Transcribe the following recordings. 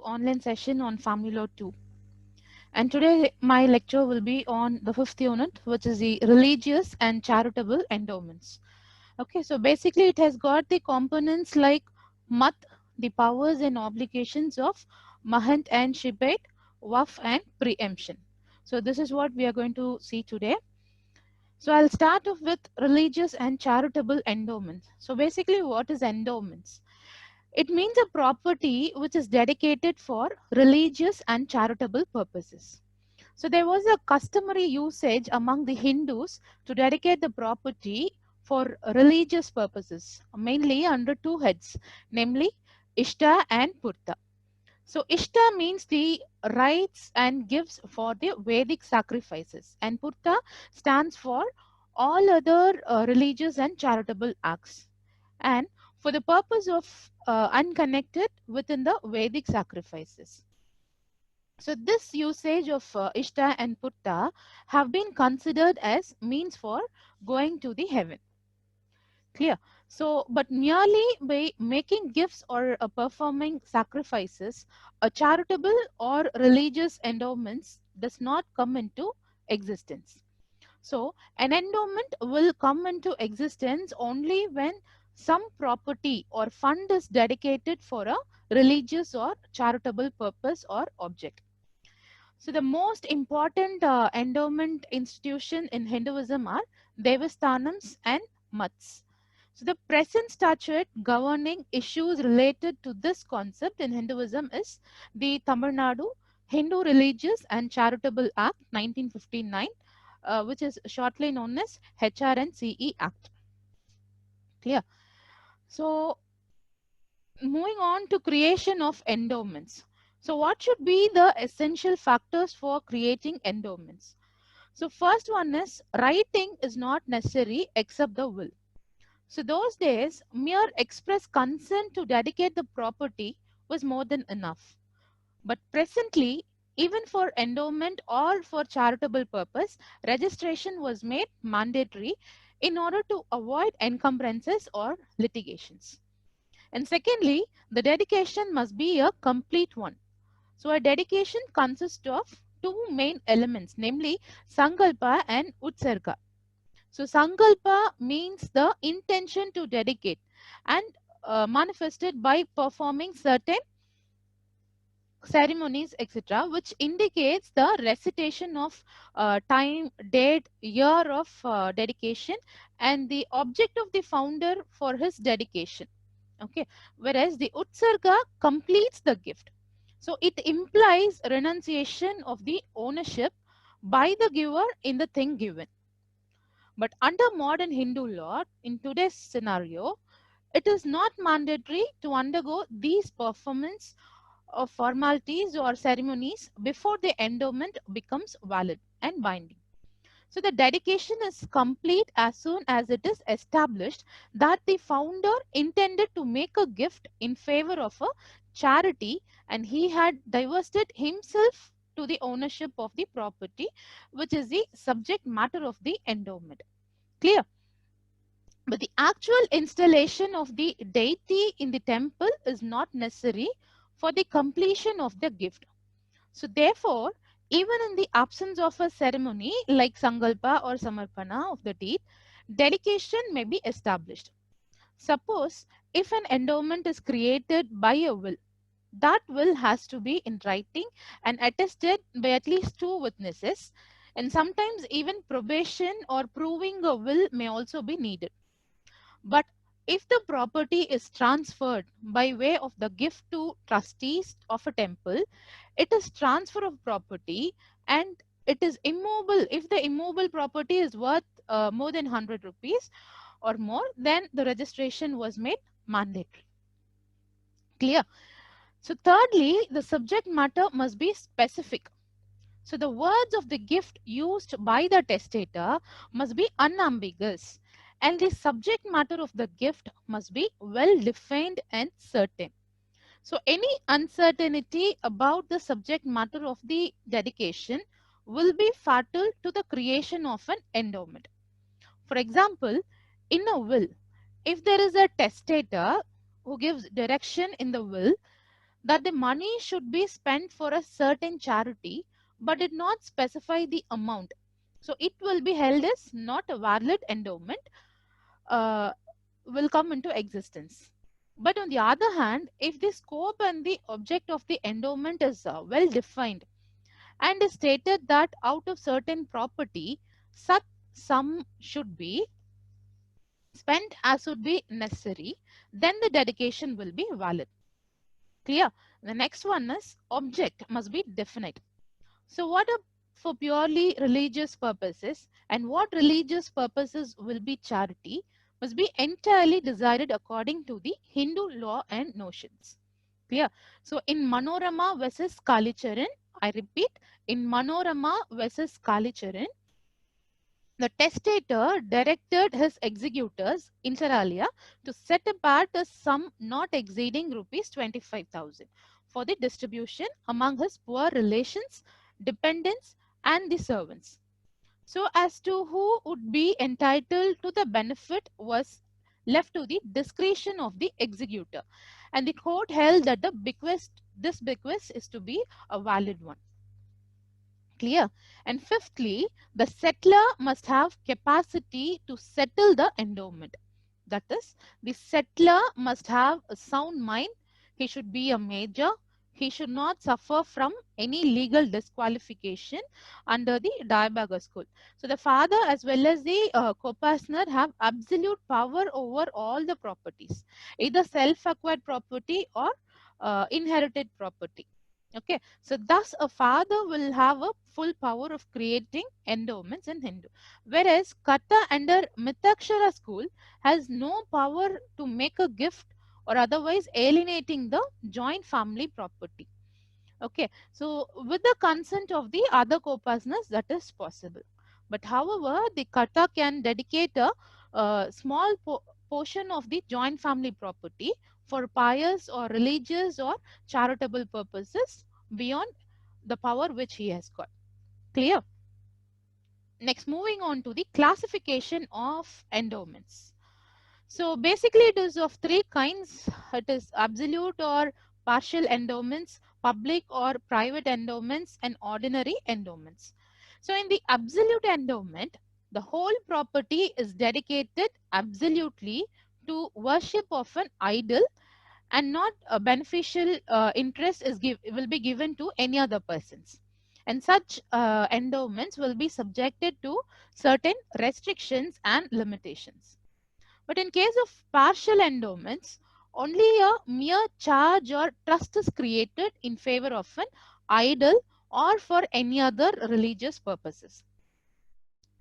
online session on Family Law 2. And today my lecture will be on the fifth unit, which is the religious and charitable endowments. Okay, so basically it has got the components like mat, the powers and obligations of mahant and shibait, waf and preemption. So this is what we are going to see today. So I'll start off with religious and charitable endowments. So basically what is endowments? It means a property which is dedicated for religious and charitable purposes. So there was a customary usage among the Hindus to dedicate the property for religious purposes, mainly under two heads, namely Ishta and Purta. So Ishta means the rites and gifts for the Vedic sacrifices, and Purta stands for all other religious and charitable acts, and for the purpose of unconnected within the Vedic sacrifices. So this usage of Ishta and Putta have been considered as means for going to the heaven. Clear? So, but merely by making gifts or performing sacrifices, a charitable or religious endowments does not come into existence. So, an endowment will come into existence only when some property or fund is dedicated for a religious or charitable purpose or object. So the most important endowment institution in Hinduism are Devasthanams and Mats. So the present statute governing issues related to this concept in Hinduism is the Tamil Nadu Hindu Religious and Charitable Act 1959, which is shortly known as HRNCE Act. Clear? So moving on to creation of endowments. So what should be the essential factors for creating endowments? So first one is writing is not necessary except the will. So those days, mere express consent to dedicate the property was more than enough. But presently, even for endowment or for charitable purpose, registration was made mandatory in order to avoid encumbrances or litigations. And secondly, the dedication must be a complete one. So a dedication consists of two main elements, namely Sankalpa and Utsarga. So Sankalpa means the intention to dedicate and manifested by performing certain ceremonies, etc., which indicates the recitation of time, date, year of dedication and the object of the founder for his dedication. Okay, whereas the Utsarga completes the gift. So it implies renunciation of the ownership by the giver in the thing given. But under modern Hindu law, in today's scenario, it is not mandatory to undergo these performance of formalities or ceremonies before the endowment becomes valid and binding. So the dedication is complete as soon as it is established that the founder intended to make a gift in favor of a charity and he had divested himself to the ownership of the property, which is the subject matter of the endowment. Clear? But the actual installation of the deity in the temple is not necessary for the completion of the gift. So therefore, even in the absence of a ceremony like Sangalpa or Samarpana of the deed, dedication may be established. Suppose if an endowment is created by a will, that will has to be in writing and attested by at least two witnesses, and sometimes even probation or proving a will may also be needed. But if the property is transferred by way of the gift to trustees of a temple, it is transfer of property and it is immobile. If the immobile property is worth more than 100 rupees or more, then the registration was made mandatory. Clear? So thirdly, the subject matter must be specific. So the words of the gift used by the testator must be unambiguous and the subject matter of the gift must be well defined and certain. So any uncertainty about the subject matter of the dedication will be fatal to the creation of an endowment. For example, in a will, if there is a testator who gives direction in the will, that the money should be spent for a certain charity, but did not specify the amount. So it will be held as not a valid endowment, will come into existence. But on the other hand, if the scope and the object of the endowment is well defined and is stated that out of certain property, such sum should be spent as would be necessary, then the dedication will be valid. Clear? The next one is object must be definite. So what are for purely religious purposes and what religious purposes will be charity must be entirely decided according to the Hindu law and notions. Clear? So in Manorama versus Kalicharan, I repeat, in Manorama versus Kalicharan, the testator directed his executors, inter alia, to set apart a sum not exceeding rupees 25,000 for the distribution among his poor relations, dependents, and the servants. So as to who would be entitled to the benefit was left to the discretion of the executor. And the court held that this bequest is to be a valid one. Clear? And fifthly, the settler must have capacity to settle the endowment. That is, the settler must have a sound mind. He should be a major. He should not suffer from any legal disqualification under the Dayabhaga school. So the father as well as the co-partner have absolute power over all the properties, either self-acquired property or inherited property. Okay, so thus a father will have a full power of creating endowments in Hindu. Whereas Kata under Mitakshara school has no power to make a gift or otherwise alienating the joint family property. Okay, so with the consent of the other co-partners, that is possible. But however, the Kata can dedicate a small portion of the joint family property for pious or religious or charitable purposes beyond the power which he has got. Clear? Next, moving on to the classification of endowments. So basically it is of three kinds. It is absolute or partial endowments, public or private endowments, and ordinary endowments. So in the absolute endowment, the whole property is dedicated absolutely to worship of an idol, and not a beneficial interest will be given to any other persons. And such endowments will be subjected to certain restrictions and limitations. But in case of partial endowments, only a mere charge or trust is created in favor of an idol or for any other religious purposes.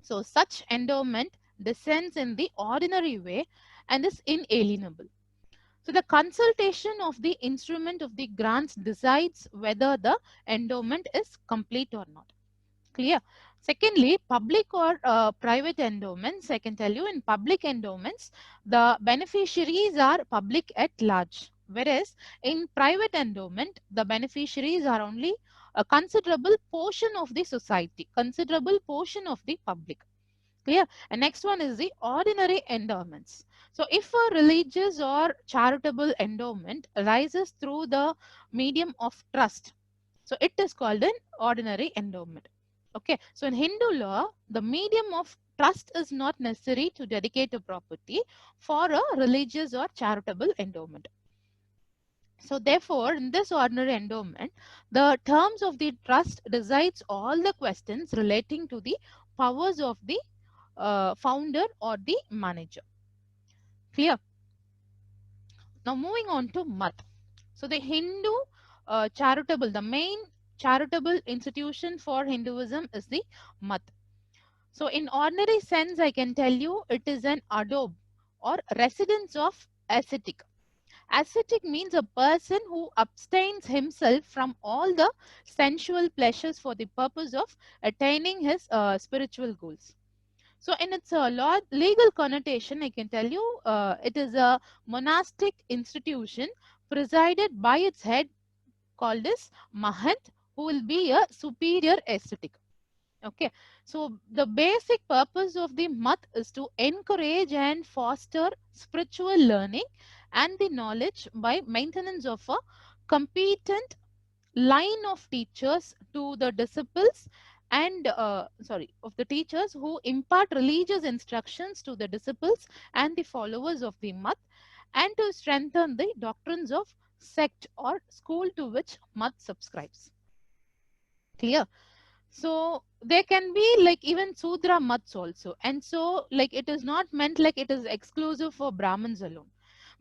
So such endowment descends in the ordinary way and is inalienable. So the consultation of the instrument of the grants decides whether the endowment is complete or not. Clear? Secondly, public or private endowments, I can tell you in public endowments, the beneficiaries are public at large. Whereas in private endowment, the beneficiaries are only a considerable portion of the society, considerable portion of the public. Clear? And next one is the ordinary endowments. So if a religious or charitable endowment arises through the medium of trust, so it is called an ordinary endowment. Okay, so in Hindu law, the medium of trust is not necessary to dedicate a property for a religious or charitable endowment. So therefore, in this ordinary endowment, the terms of the trust decides all the questions relating to the powers of the founder or the manager. Clear? Now moving on to Mat. So the Hindu charitable, the main charitable institution for Hinduism is the Mat. So in ordinary sense, I can tell you it is an adobe or residence of ascetic. Ascetic means a person who abstains himself from all the sensual pleasures for the purpose of attaining his spiritual goals. So in its legal connotation, I can tell you it is a monastic institution presided by its head called as Mahant, who will be a superior ascetic. Okay, so the basic purpose of the Mat is to encourage and foster spiritual learning and the knowledge by maintenance of a competent line of teachers to the disciples and of the teachers who impart religious instructions to the disciples and the followers of the Mat, and to strengthen the doctrines of sect or school to which Mat subscribes. Clear? So there can be like even Sudra Mats also, and so like it is not meant like it is exclusive for Brahmins alone,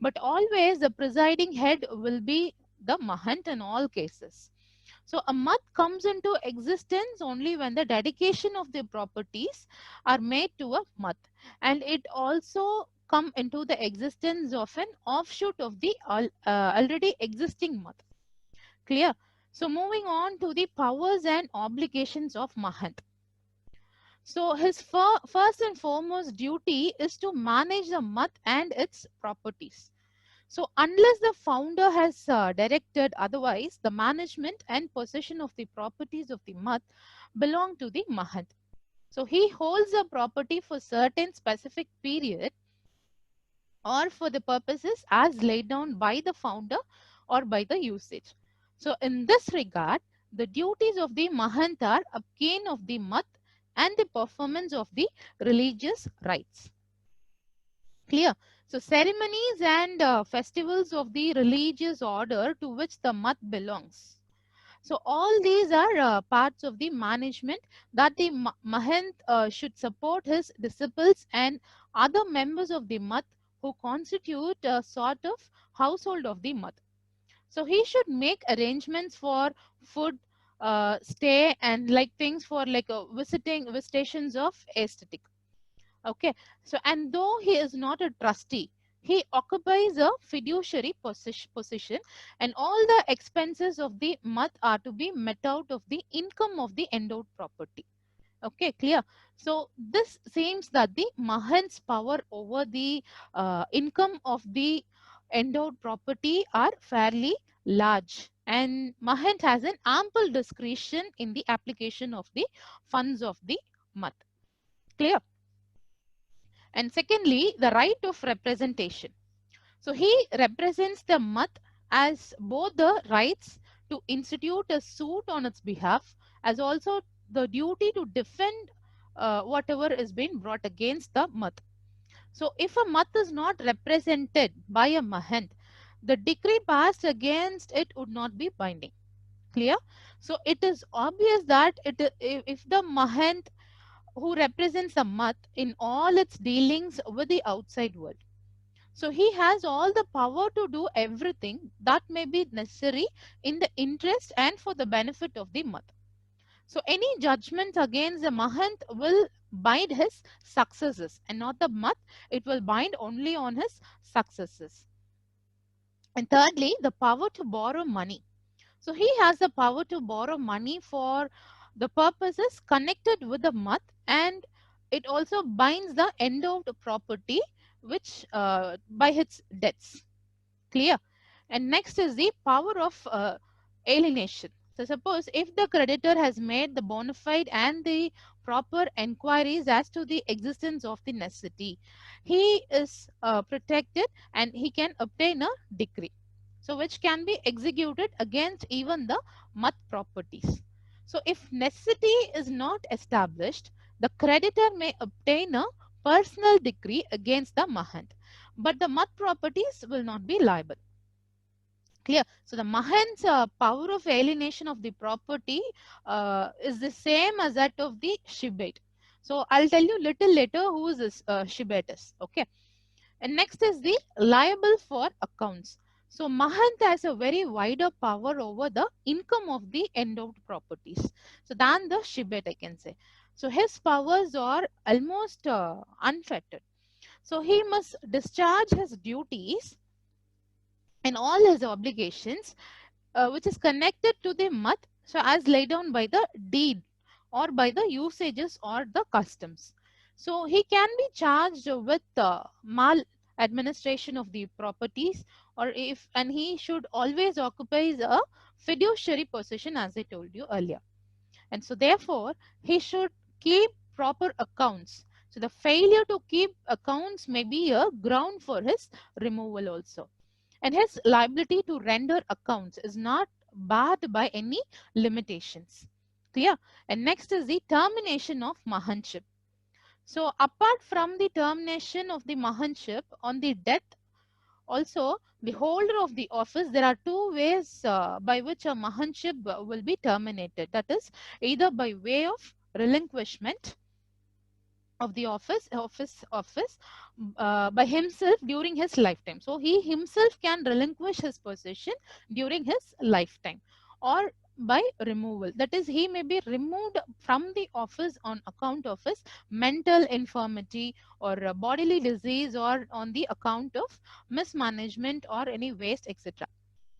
but always the presiding head will be the Mahant in all cases. So a mat comes into existence only when the dedication of the properties are made to a mat, and it also come into the existence of an offshoot of the already existing mat. Clear? So moving on to the powers and obligations of Mahant. So his first and foremost duty is to manage the mat and its properties. So unless the founder has directed otherwise, the management and possession of the properties of the mat belong to the Mahant. So he holds the property for certain specific period or for the purposes as laid down by the founder or by the usage. So in this regard, the duties of the Mahant are obtain of the mat and the performance of the religious rites. Clear? So ceremonies and festivals of the religious order to which the mat belongs. So all these are parts of the management that the Mahant should support his disciples and other members of the mat who constitute a sort of household of the mat. So he should make arrangements for food, stay, and like things for like visitations of aesthetic. Okay, so and though he is not a trustee, he occupies a fiduciary position, and all the expenses of the mat are to be met out of the income of the endowed property. Okay, clear? So this seems that the Mahant's power over the income of the endowed property are fairly large, and Mahant has an ample discretion in the application of the funds of the mat. Clear? And secondly, the right of representation. So he represents the mat as both the rights to institute a suit on its behalf, as also the duty to defend whatever is being brought against the mat. So if a mat is not represented by a mahant, the decree passed against it would not be binding. Clear? So it is obvious that if the mahant who represents a mat in all its dealings with the outside world, so he has all the power to do everything that may be necessary in the interest and for the benefit of the mat. So any judgment against the mahant will bind his successors and not the mat. It will bind only on his successors. And thirdly, the power to borrow money. So he has the power to borrow money for the purposes connected with the mat, and it also binds the endowed property which by its debts. Clear? And next is the power of alienation. So suppose if the creditor has made the bona fide and the proper enquiries as to the existence of the necessity, he is protected and he can obtain a decree, so which can be executed against even the mat properties. So if necessity is not established, the creditor may obtain a personal decree against the mahant, but the mat properties will not be liable. Clear? So the mahant's power of alienation of the property is the same as that of the shibet. So I'll tell you little later who is this shibet is. Okay. And next is the liable for accounts. So Mahant has a very wider power over the income of the endowed properties, so than the shibet, I can say. So his powers are almost unfettered. So he must discharge his duties and all his obligations which is connected to the mat, so as laid down by the deed or by the usages or the customs. So he can be charged with mal administration of the properties, or if, and he should always occupy a fiduciary position as I told you earlier. And so therefore he should keep proper accounts. So the failure to keep accounts may be a ground for his removal also. and his liability to render accounts is not barred by any limitations. Clear? And next is the termination of Mahanship. So apart from the termination of the Mahanship on the death, also the holder of the office, there are two ways by which a Mahanship will be terminated. That is either by way of relinquishment of the office by himself during his lifetime. So he himself can relinquish his position during his lifetime, or by removal. That is, he may be removed from the office on account of his mental infirmity or bodily disease, or on the account of mismanagement or any waste, etc.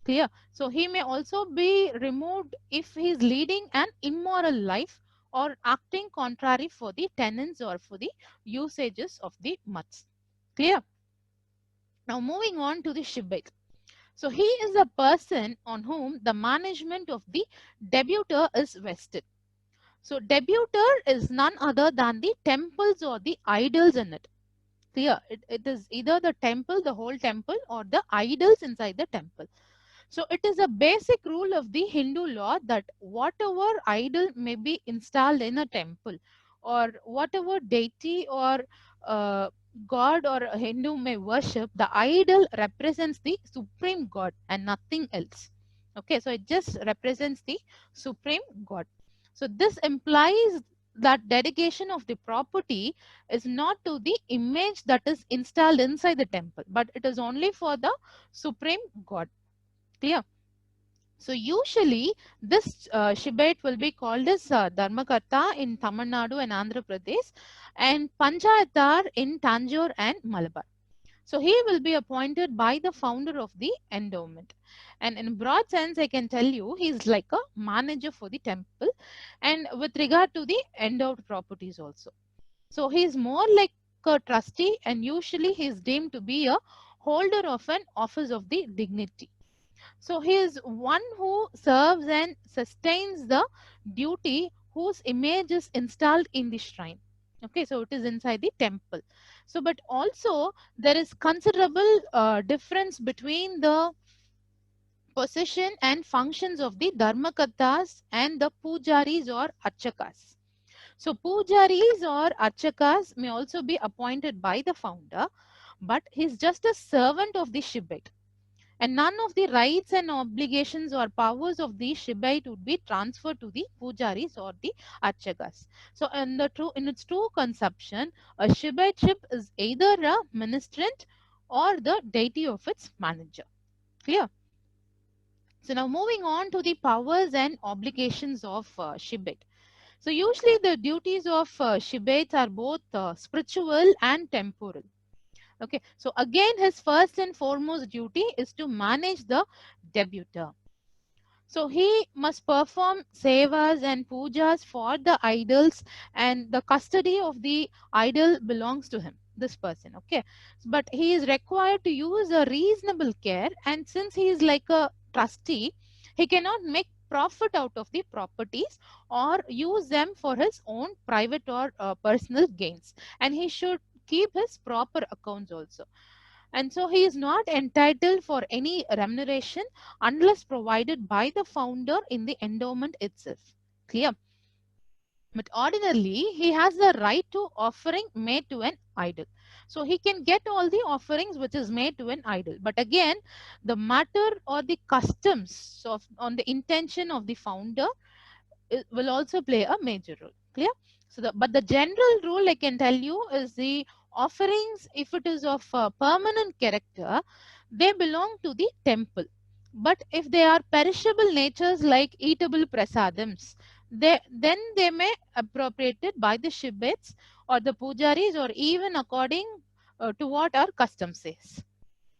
Clear? So he may also be removed if he is leading an immoral life or acting contrary for the tenets or for the usages of the mats. Clear? Now moving on to the Shibait. So he is a person on whom the management of the debutor is vested. So debutor is none other than the temples or the idols in it. Clear? It is either the temple, the whole temple, or the idols inside the temple. So it is a basic rule of the Hindu law that whatever idol may be installed in a temple, or whatever deity or uh, god or a Hindu may worship, the idol represents the supreme god and nothing else. Okay, so it just represents the supreme god. So this implies that dedication of the property is not to the image that is installed inside the temple, but it is only for the supreme god. Clear? So usually this Shibait will be called as Dharmakarta in Tamil Nadu and Andhra Pradesh, and Panchayatar in Tanjore and Malabar. So he will be appointed by the founder of the endowment. And in broad sense, I can tell you he is like a manager for the temple, and with regard to the endowed properties also. So he is more like a trustee, and usually he is deemed to be a holder of an office of the dignity. So he is one who serves and sustains the duty whose image is installed in the shrine. Okay, so it is inside the temple. So, but also there is considerable difference between the position and functions of the Dharmakatas and the Pujaris or Archakas. So, Pujaris or Archakas may also be appointed by the founder, but he is just a servant of the Shibait, and none of the rights and obligations or powers of the Shibait would be transferred to the Pujaris or the Archakas. So in its true conception, a Shibaitship is either a ministrant or the deity of its manager. Clear? So now moving on to the powers and obligations of Shibait. So usually the duties of Shibaits are both spiritual and temporal. Okay, so again his first and foremost duty is to manage the debutor. So he must perform sevas and pujas for the idols, and the custody of the idol belongs to him, this person. Okay, but he is required to use a reasonable care, and since he is like a trustee, he cannot make profit out of the properties or use them for his own private or personal gains, and he should keep his proper accounts also. And so he is not entitled for any remuneration unless provided by the founder in the endowment itself. Clear? But ordinarily, he has the right to offering made to an idol. So he can get all the offerings which is made to an idol. But again, the matter or the customs of on the intention of the founder will also play a major role. Clear? So but the general rule I can tell you is the offerings, if it is of a permanent character, they belong to the temple. But if they are perishable natures like eatable prasadams, then they may appropriated by the Shibaits or the pujaris, or even according to what our custom says.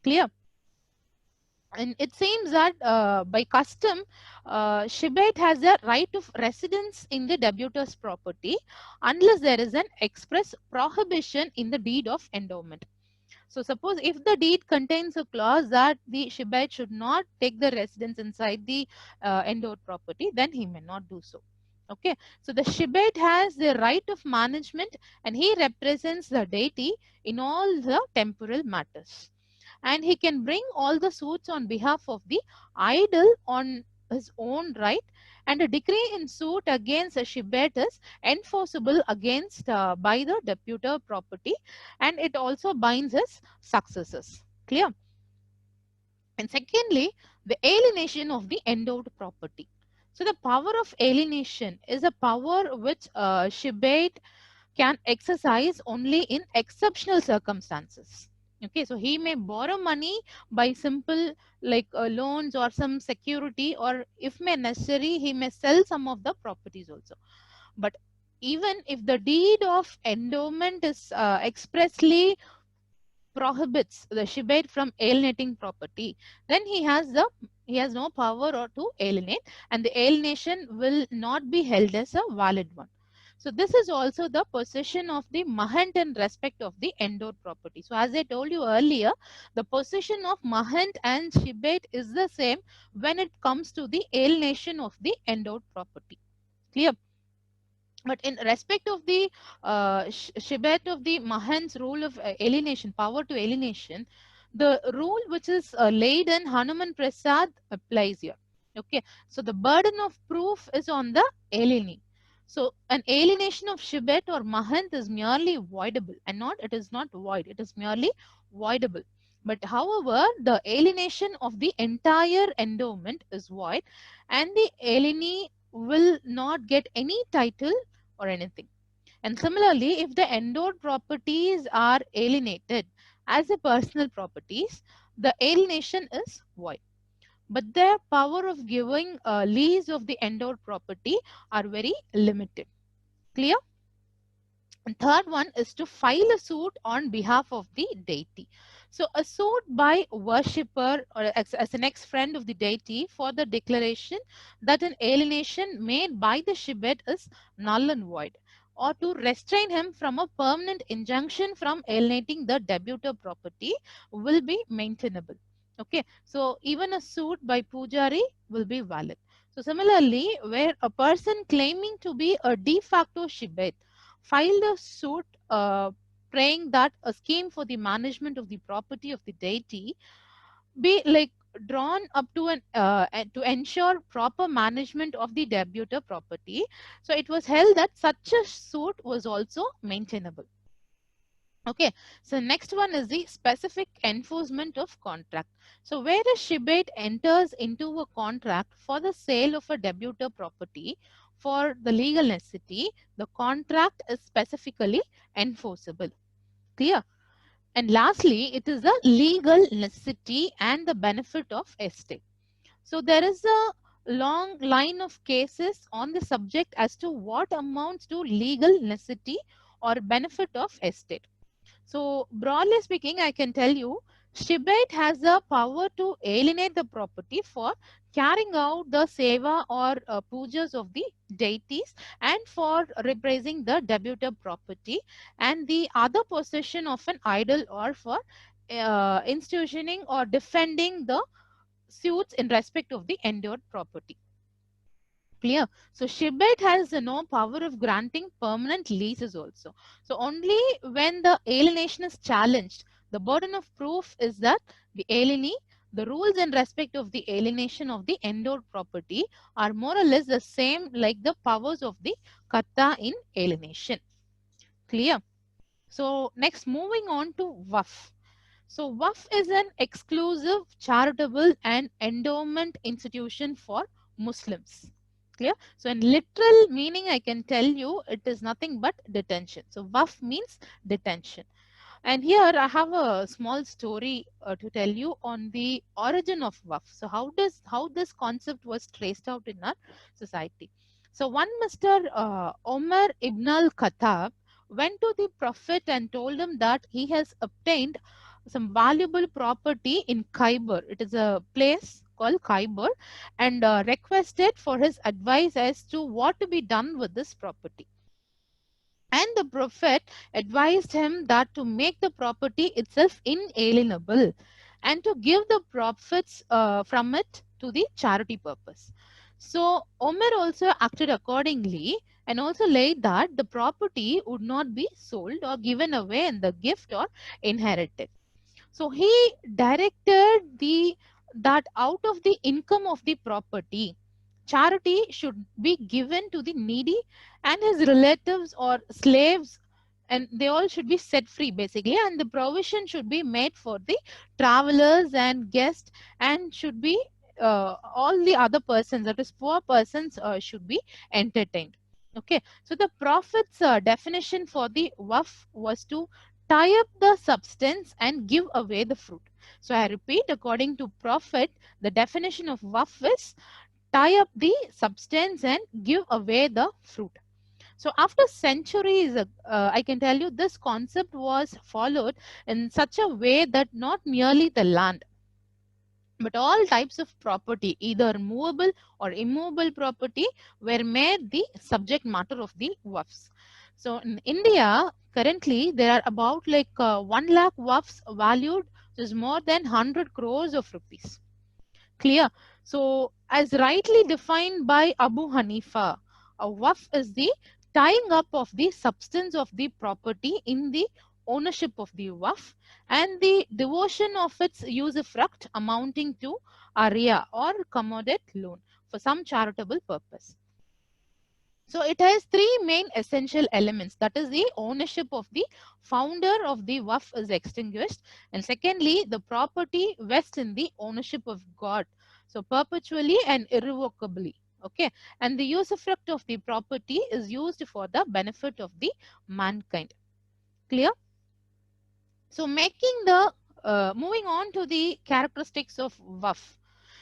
Clear? And it seems that by custom, Shibait has a right of residence in the debutor's property unless there is an express prohibition in the deed of endowment. So suppose if the deed contains a clause that the Shibait should not take the residence inside the endowed property, then he may not do so. Okay, so the Shibait has the right of management, and he represents the deity in all the temporal matters. and he can bring all the suits on behalf of the idol on his own right, and a decree in suit against a shibet is enforceable against by the debitor property, and it also binds his successors. Clear? And secondly, the alienation of the endowed property. So the power of alienation is a power which shibet can exercise only in exceptional circumstances. Okay, so he may borrow money by simple like loans or some security, or if may necessary he may sell some of the properties also. But even if the deed of endowment is expressly prohibits the shibet from alienating property, then he has no power or to alienate, and the alienation will not be held as a valid one. So this is also the possession of the mahant in respect of the endowed property. So as I told you earlier, the possession of mahant and shibet is the same when it comes to the alienation of the endowed property. Clear? But in respect of the shibet of the Mahan's rule of alienation, power to alienation, the rule which is laid in Hanuman Prasad applies here. Okay, so the burden of proof is on the alienee. So an alienation of shibet or mahant is merely voidable, and not it is not void, it is merely voidable. But however, the alienation of the entire endowment is void, and the alienee will not get any title or anything. And similarly, if the endowed properties are alienated as a personal properties, the alienation is void. But their power of giving a lease of the endowed property are very limited. Clear? And third one is to file a suit on behalf of the deity. So a suit by worshipper or as an ex-friend of the deity for the declaration that an alienation made by the shibet is null and void, or to restrain him from a permanent injunction from alienating the debitor property will be maintainable. Okay, so even a suit by pujari will be valid. So similarly, where a person claiming to be a de facto shibet filed a suit praying that a scheme for the management of the property of the deity be like drawn up to an to ensure proper management of the debitor property. So it was held that such a suit was also maintainable. Okay, so next one is the specific enforcement of contract. So where a shibet enters into a contract for the sale of a debitor property for the legal necessity, the contract is specifically enforceable. Clear? And lastly, it is the legal necessity and the benefit of estate. So there is a long line of cases on the subject as to what amounts to legal necessity or benefit of estate. So broadly speaking, I can tell you, shibet has the power to alienate the property for carrying out the seva or pujas of the deities, and for replacing the debitor property and the other possession of an idol, or for institutioning or defending the suits in respect of the endowed property. Clear? So shibet has no power of granting permanent leases also. So only when the alienation is challenged, the burden of proof is that the alienee, the rules in respect of the alienation of the endowed property are more or less the same like the powers of the karta in alienation. Clear? So next, moving on to Waqf. So Waqf is an exclusive charitable and endowment institution for Muslims. Clear? So in literal meaning, I can tell you it is nothing but detention. So Waqf means detention. And here I have a small story to tell you on the origin of Waqf. So how this concept was traced out in our society. So one Mr. Omar Ibn al-Khattab went to the Prophet and told him that he has obtained some valuable property in Khyber. It is a place called Khyber, and requested for his advice as to what to be done with this property. And the Prophet advised him that to make the property itself inalienable and to give the profits from it to the charity purpose. So Omar also acted accordingly and also laid that the property would not be sold or given away in the gift or inherited. So he directed that out of the income of the property, charity should be given to the needy and his relatives or slaves, and they all should be set free basically, and the provision should be made for the travelers and guests, and should be all the other persons, that is poor persons, should be entertained. Okay, so the prophet's definition for the waqf was to tie up the substance and give away the fruit. So I repeat, according to prophet, the definition of waqf is tie up the substance and give away the fruit. So after centuries, I can tell you this concept was followed in such a way that not merely the land, but all types of property, either movable or immovable property, were made the subject matter of the waqfs. So in India, currently there are about like 1 lakh waqfs valued is more than 100 crores of rupees. Clear? So as rightly defined by Abu Hanifa, a waqf is the tying up of the substance of the property in the ownership of the waqf and the devotion of its usufruct amounting to aria or commodate loan for some charitable purpose. So it has three main essential elements. That is, the ownership of the founder of the waqf is extinguished. And secondly, the property vests in the ownership of God. So perpetually and irrevocably. Okay. And the usufruct of the property is used for the benefit of the mankind. Clear? So moving on to the characteristics of waqf.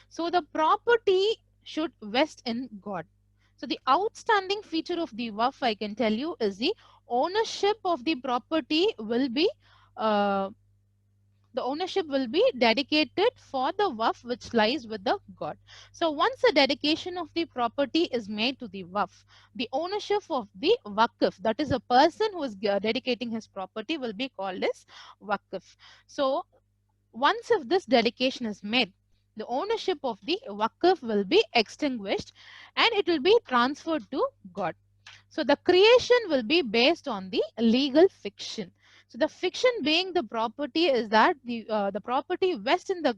So the property should vest in God. So the outstanding feature of the waqf, I can tell you, is the ownership of the property will be uh, dedicated for the waqf which lies with the God. So once the dedication of the property is made to the waqf, the ownership of the waqf, that is a person who is dedicating his property, will be called as waqf. So once if this dedication is made, the ownership of the waqf will be extinguished and it will be transferred to God. So the creation will be based on the legal fiction. So the fiction being the property is that the property vests in the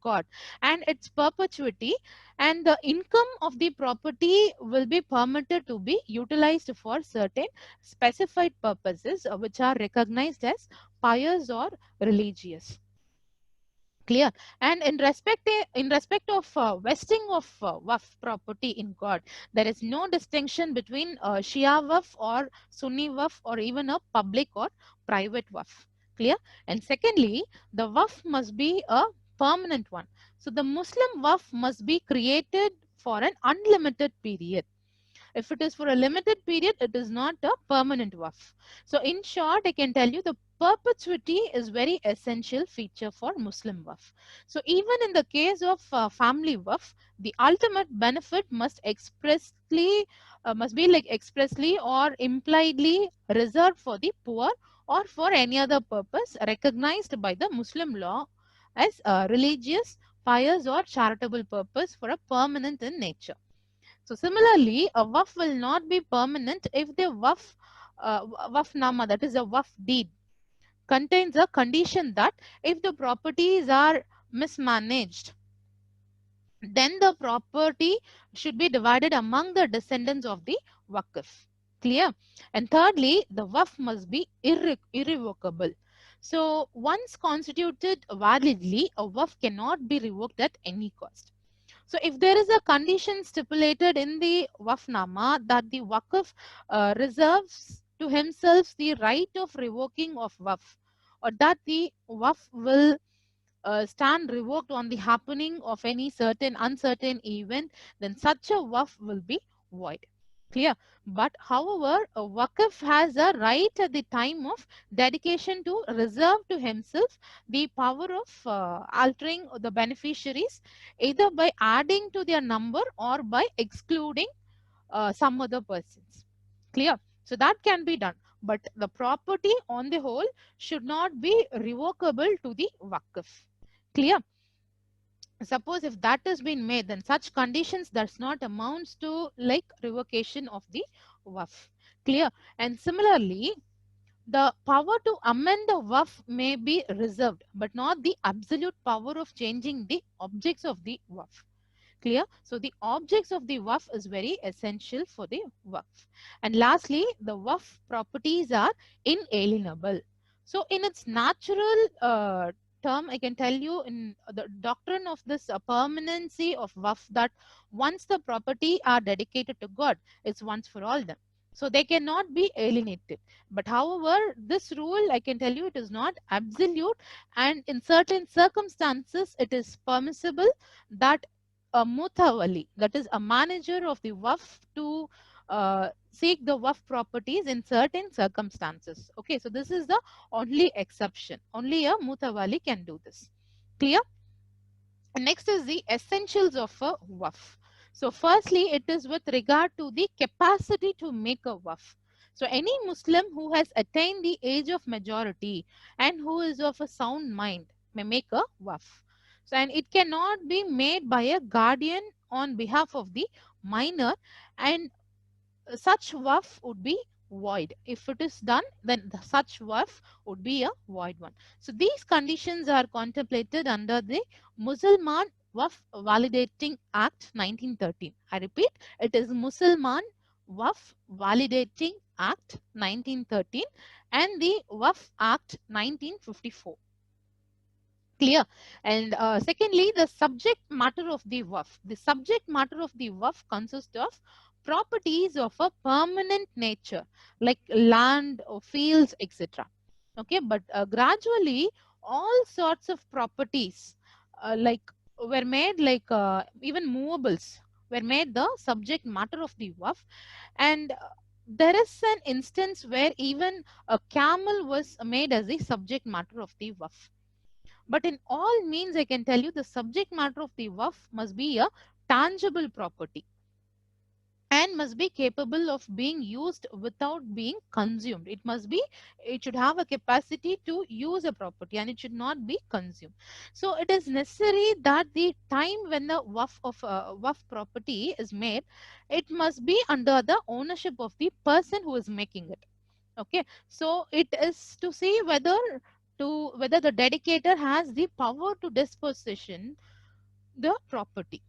God and its perpetuity, and the income of the property will be permitted to be utilized for certain specified purposes which are recognized as pious or religious. Clear? And in respect of vesting of waqf property in God, there is no distinction between Shia waqf or Sunni waqf or even a public or private waqf. Clear? And secondly, the waqf must be a permanent one. So the Muslim waqf must be created for an unlimited period. If it is for a limited period, it is not a permanent waqf. So in short, I can tell you the perpetuity is very essential feature for Muslim waqf. So even in the case of family waqf, the ultimate benefit must be like expressly or impliedly reserved for the poor or for any other purpose recognized by the Muslim law as a religious, pious or charitable purpose for a permanent in nature. So similarly, a waqf will not be permanent if the waqf nama, that is a waqf deed, contains a condition that if the properties are mismanaged, then the property should be divided among the descendants of the waqf. Clear? And thirdly, the waqf must be irrevocable. So once constituted validly, a waqf cannot be revoked at any cost. So if there is a condition stipulated in the waqfnama that the waqf reserves to himself the right of revoking of waqf, or that the waqf will stand revoked on the happening of any certain uncertain event, then such a waqf will be void. Clear? But however, a waqf has a right at the time of dedication to reserve to himself the power of altering the beneficiaries, either by adding to their number or by excluding some other persons. Clear? So that can be done. But the property on the whole should not be revocable to the waqf. Clear? Suppose if that has been made, then such conditions does not amounts to like revocation of the waqf. Clear? And similarly, The power to amend the waqf may be reserved, but not the absolute power of changing the objects of the waqf. Clear? So the objects of the waqf is very essential for the waqf. And lastly, the waqf properties are inalienable. So in its natural term, I can tell you in the doctrine of this permanency of waqf, that once the property are dedicated to God, it's once for all them. So they cannot be alienated. But however, this rule, I can tell you, it is not absolute, and in certain circumstances, it is permissible that a mutawali, that is a manager of the waqf, to seek the waqf properties in certain circumstances. Okay, so this is the only exception. Only a mutawali can do this. Clear? Next is the essentials of a waqf. So firstly, it is with regard to the capacity to make a waqf. So any Muslim who has attained the age of majority and who is of a sound mind may make a waqf. So, and it cannot be made by a guardian on behalf of the minor, and such waqf would be void. If it is done, then such waqf would be a void one. So these conditions are contemplated under the Musalman Waqf Validating Act 1913. I repeat, it is Musalman Waqf Validating Act 1913 and the Waqf Act 1954. Clear? And secondly, the subject matter of the waqf. The subject matter of the waqf consists of properties of a permanent nature, like land or fields, etc. Okay, but gradually all sorts of properties like were made, like even movables were made the subject matter of the waqf. And there is an instance where even a camel was made as the subject matter of the waqf. But in all means, I can tell you the subject matter of the waqf must be a tangible property and must be capable of being used without being consumed. It should have a capacity to use a property and it should not be consumed. So it is necessary that the time when the waqf property is made, it must be under the ownership of the person who is making it. Okay, so it is to see whether the dedicator has the power to disposition the property.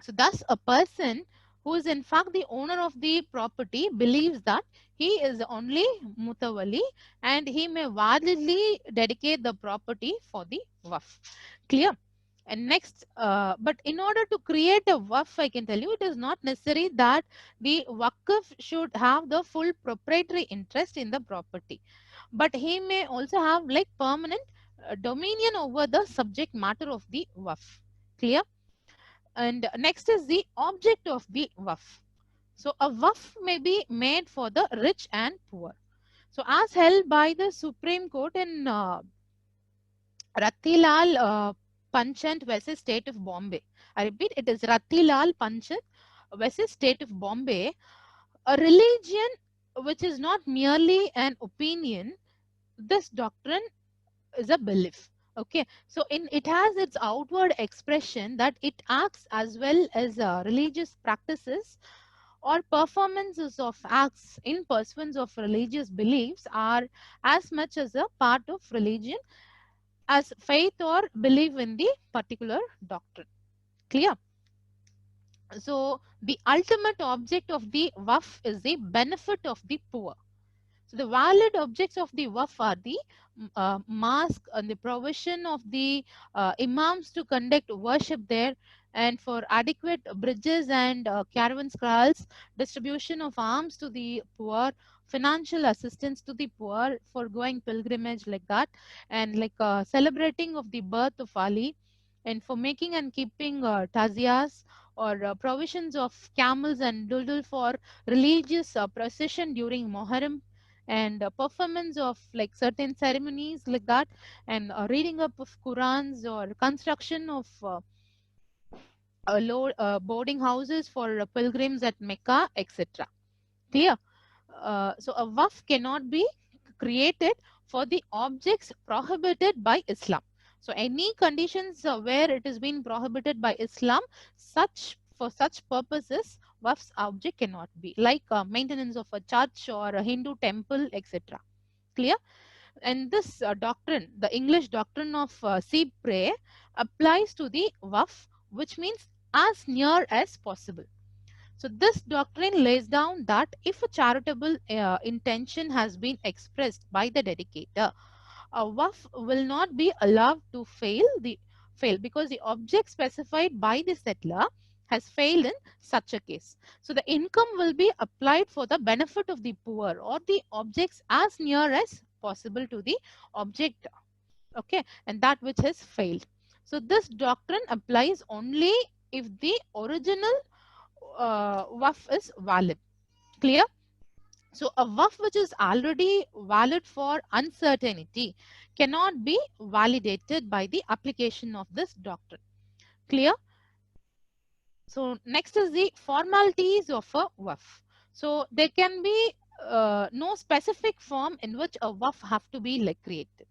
So thus a person who is in fact the owner of the property believes that he is only mutawali and he may validly dedicate the property for the waqf. Clear? And next, but in order to create a waqf, I can tell you it is not necessary that the waqf should have the full proprietary interest in the property, but he may also have like permanent dominion over the subject matter of the waqf. Clear? And next is the object of the waqf. So a waqf may be made for the rich and poor. So as held by the Supreme Court in Ratilal Panchant versus State of Bombay. I repeat, it is Ratilal Panchant versus State of Bombay. A religion which is not merely an opinion, this doctrine is a belief. Okay, so it has its outward expression that it acts as well as religious practices or performances of acts in pursuance of religious beliefs are as much as a part of religion as faith or belief in the particular doctrine. Clear? So the ultimate object of the waqf is the benefit of the poor. So the valid objects of the waqf are the mosque and the provision of the imams to conduct worship there, and for adequate bridges and caravan kraals, distribution of alms to the poor, financial assistance to the poor for going pilgrimage like that, and like celebrating of the birth of Ali, and for making and keeping taziyas or provisions of camels and duldul for religious procession during Muharram, and performance of like certain ceremonies like that, and reading up of Qurans or construction of boarding houses for pilgrims at Mecca, etc. Clear? So a waqf cannot be created for the objects prohibited by Islam. So any conditions where it is being prohibited by Islam, for such purposes, waqf's object cannot be like maintenance of a church or a Hindu temple, etc. Clear? And this doctrine, the English doctrine of si pre, applies to the waf, which means as near as possible. So this doctrine lays down that if a charitable intention has been expressed by the dedicator, a waf will not be allowed to fail because the object specified by the settler has failed in such a case. So the income will be applied for the benefit of the poor or the objects as near as possible to the object, okay, and that which has failed. So this doctrine applies only if the original waf is valid. Clear? So a waf which is already valid for uncertainty cannot be validated by the application of this doctrine. Clear? So next is the formalities of a waf. So there can be no specific form in which a waf have to be like created.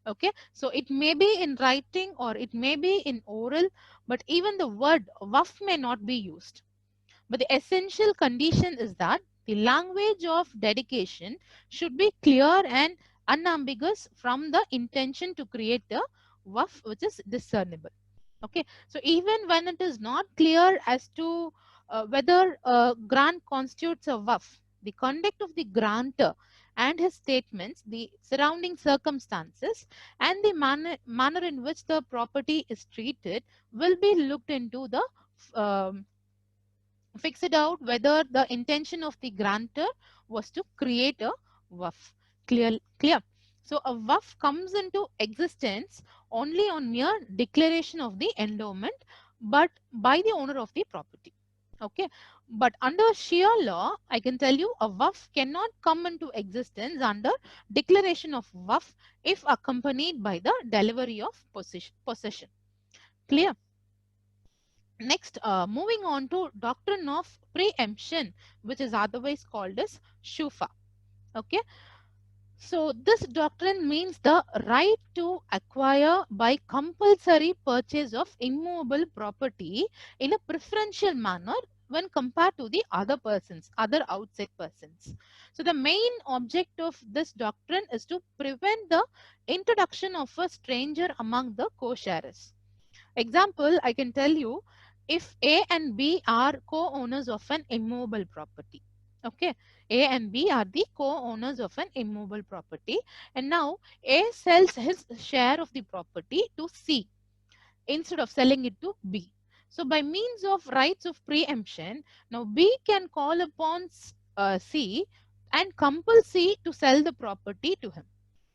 Okay, so it may be in writing or it may be in oral, but even the word waf may not be used. But the essential condition is that the language of dedication should be clear and unambiguous from the intention to create a waf which is discernible. Okay, so even when it is not clear as to whether a grant constitutes a waf, the conduct of the grantor and his statements, the surrounding circumstances, and the manner in which the property is treated will be looked into the fix it out whether the intention of the grantor was to create a waf. Clear? So a waf comes into existence only on mere declaration of the endowment, but by the owner of the property. Okay, but under Shia law, I can tell you a waf cannot come into existence under declaration of waf if accompanied by the delivery of possession. Clear? Next, moving on to doctrine of preemption, which is otherwise called as Shufa. Okay, so this doctrine means the right to acquire by compulsory purchase of immovable property in a preferential manner when compared to the other persons, other outside persons. So the main object of this doctrine is to prevent the introduction of a stranger among the co-sharers. Example, I can tell you, if A and B are co-owners of an immovable property. Okay, A and B are the co-owners of an immovable property, and now A sells his share of the property to C instead of selling it to B. So by means of rights of preemption, now B can call upon C and compel C to sell the property to him.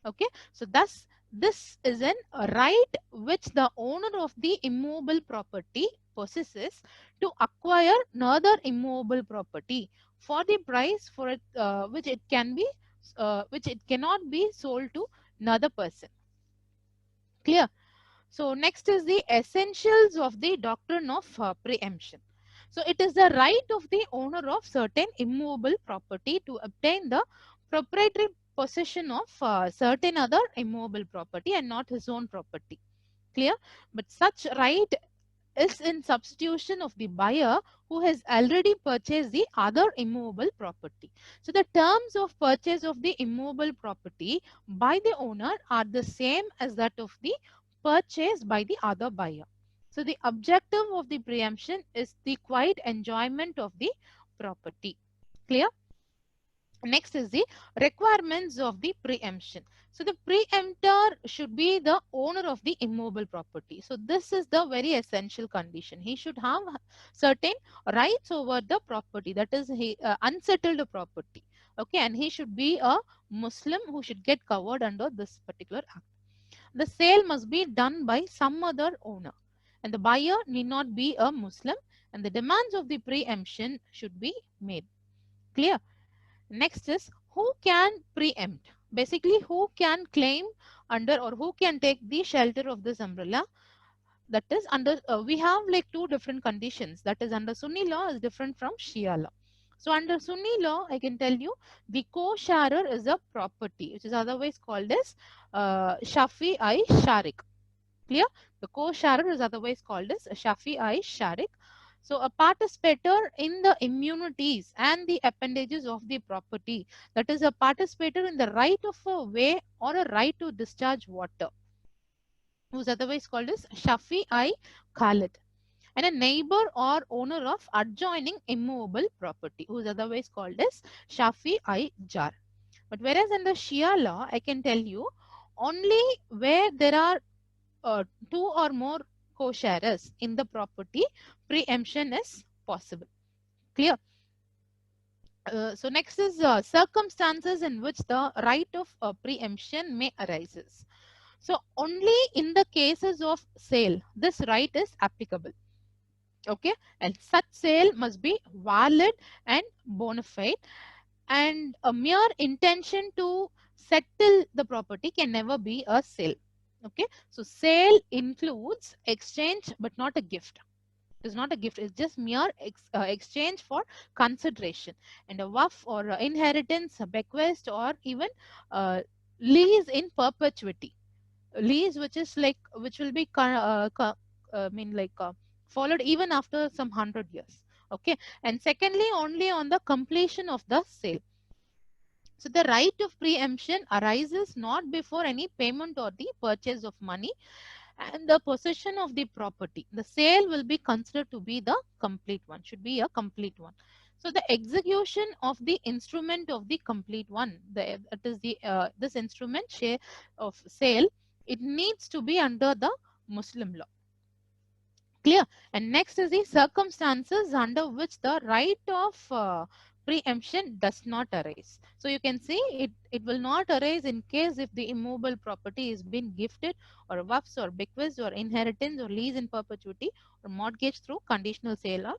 Okay, so thus this is a right which the owner of the immovable property possesses to acquire another immovable property for the price for it which it cannot be sold to another person. Clear? So next is the essentials of the doctrine of preemption. So it is the right of the owner of certain immovable property to obtain the proprietary possession of certain other immovable property and not his own property. Clear? But such right is in substitution of the buyer who has already purchased the other immovable property. So the terms of purchase of the immovable property by the owner are the same as that of the purchase by the other buyer. So the objective of the preemption is the quiet enjoyment of the property. Clear? Next is the requirements of the preemption. So the preemptor should be the owner of the immovable property. So this is the very essential condition. He should have certain rights over the property, that is unsettled property. Okay, and he should be a Muslim who should get covered under this particular act. The sale must be done by some other owner, and the buyer need not be a Muslim, and the demands of the preemption should be made. Clear? Next is who can preempt. Basically, who can claim under or who can take the shelter of this umbrella. That is under, we have like two different conditions. That is under Sunni law is different from Shia law. So under Sunni law, I can tell you the co-sharer is a property, which is otherwise called as Shafi'i Sharik. Clear? The co-sharer is otherwise called as Shafi'i Sharik. So a participator in the immunities and the appendages of the property, that is a participator in the right of a way or a right to discharge water, who is otherwise called as Shafi I Khalid, and a neighbor or owner of adjoining immovable property, who is otherwise called as Shafi I Jar. But whereas under Shia law, I can tell you only where there are two or more co-sharers in the property, preemption is possible. Clear? So next is circumstances in which the right of preemption may arises. So only in the cases of sale, this right is applicable. Okay, and such sale must be valid and bona fide, and a mere intention to settle the property can never be a sale. Okay, so sale includes exchange but not a gift. It is not a gift, it's just mere exchange for consideration. And a waqf or inheritance, a bequest, or even lease in perpetuity, lease which is like, which will be followed even after some 100 years. Okay, and secondly, only on the completion of the sale. So the right of preemption arises not before any payment or the purchase of money and the possession of the property. The sale will be considered to be the complete one, should be a complete one. So the execution of the instrument of the complete one, that is the this instrument share of sale, it needs to be under the Muslim law. Clear? And next is the circumstances under which the right of preemption does not arise. So you can see it will not arise in case if the immovable property is being gifted or waqfs or bequests or inheritance or lease in perpetuity or mortgage through conditional sale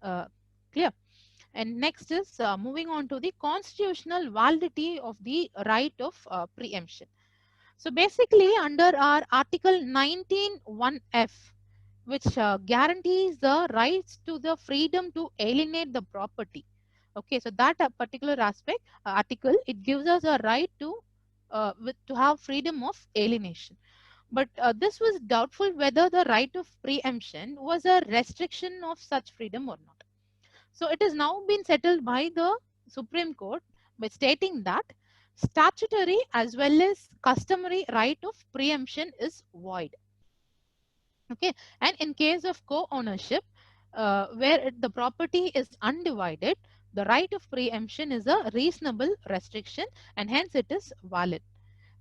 or clear. And next is moving on to the constitutional validity of the right of preemption. So basically under our article 19(1)(f), which guarantees the rights to the freedom to alienate the property. Okay, so that particular aspect article, it gives us a right to to have freedom of alienation. But this was doubtful whether the right of preemption was a restriction of such freedom or not. So it has now been settled by the Supreme Court by stating that statutory as well as customary right of preemption is void. Okay, and in case of co-ownership, where the property is undivided, the right of preemption is a reasonable restriction and hence it is valid.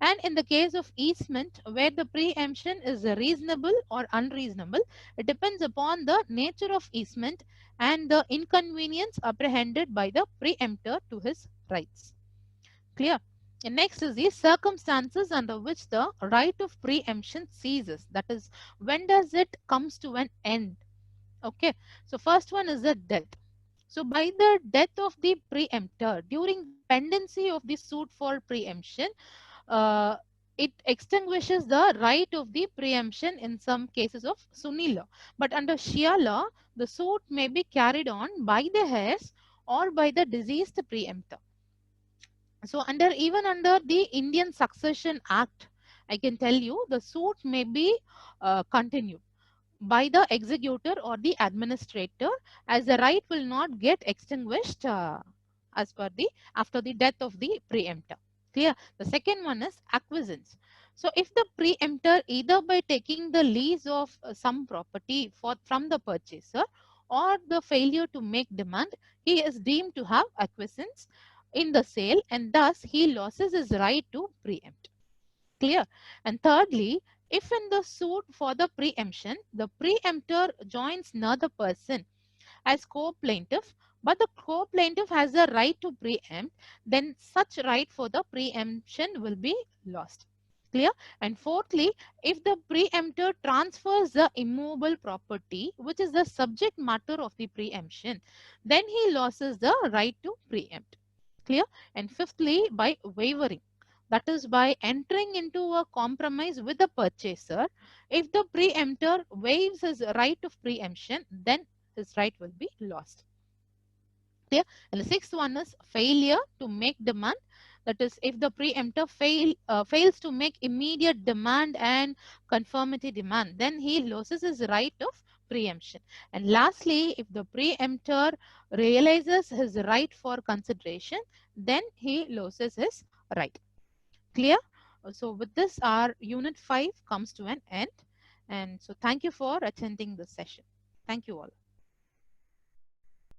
And in the case of easement, where the preemption is reasonable or unreasonable, it depends upon the nature of easement and the inconvenience apprehended by the preemptor to his rights. Clear? And next is the circumstances under which the right of preemption ceases. That is, when does it comes to an end? Okay, so first one is the death. So by the death of the preemptor during the pendency of the suit for preemption, uh, it extinguishes the right of the preemption in some cases of Sunni law. But under Shia law, the suit may be carried on by the heirs or by the deceased preemptor. So even under the Indian Succession Act, I can tell you the suit may be continued by the executor or the administrator, as the right will not get extinguished as per the after the death of the preemptor. Clear? The second one is acquiescence. So if the preemptor, either by taking the lease of some property from the purchaser or the failure to make demand, he is deemed to have acquiescence in the sale and thus he loses his right to preempt. Clear? And thirdly, if in the suit for the preemption, the preemptor joins another person as co-plaintiff, but the co-plaintiff has the right to preempt, then such right for the preemption will be lost. Clear? And fourthly, if the preemptor transfers the immovable property, which is the subject matter of the preemption, then he loses the right to preempt. Clear? And fifthly, by wavering, that is by entering into a compromise with the purchaser, if the preemptor waives his right of preemption, then his right will be lost. Clear? And the sixth one is failure to make demand. That is, if the preemptor fails to make immediate demand and conformity demand, then he loses his right of preemption. And lastly, if the preemptor realizes his right for consideration, then he loses his right. Clear? So with this, our unit 5 comes to an end. And so thank you for attending this session. Thank you all.